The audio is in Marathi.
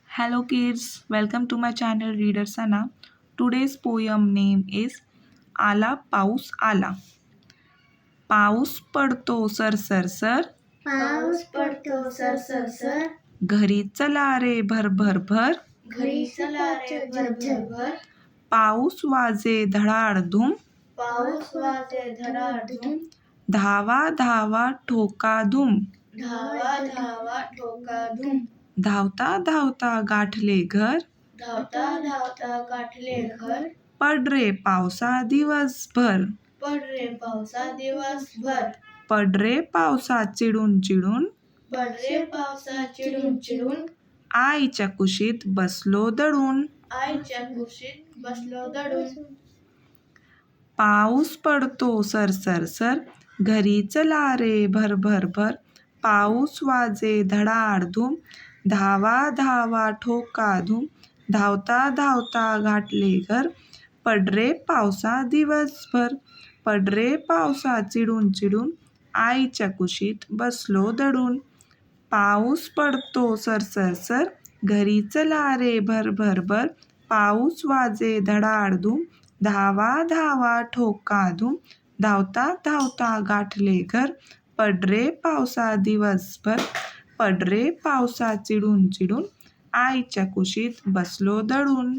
Hello kids, welcome to my channel Reader Sana. Today's poem name is आला पाऊस आला. पाऊस पडतो सर सर सर, पाऊस पडतो सर सर सर, घरी चला रे भर भर भर. घरी चला रे भर भर भर. पाऊस वाजे धडाडधूम, पाऊस वाजे धडाडधूम, धावा धावा ठोका धूम. धावा धावा ठोका धूम. धावता धावता गाठले घर, धावता धावता गाठले घर. पड रे पावसा दिवसभर. पड रे पावसा दिवसभर. पड रे पावसा चिडून चिडून, पड रे पावसा चिडून चिडून. आईच्या कुशीत बसलो दडून. आईच्या कुशीत बसलो दडून. पाऊस पडतो सर सर सर, घरी चला रे भर भर भर. पाऊस वाजे धडाडधूम, धावा धावा ठोका धूम. धावता धावता गाठले घर, पड रे पावसा दिवसभर. पड रे पावसा चिडून चिडून, आईच्या कुशीत बसलो दडून. पाऊस पडतो सर सर सर, घरी चला रे भर भर भर. पाऊस वाजे धडाडधूम, धावा धावा ठोका धूम. धावता धावता गाठले घर, पड रे पावसा दिवसभर. पड रे पावसा चिडून चिडून, आईच्या कुशीत बसलो दडून.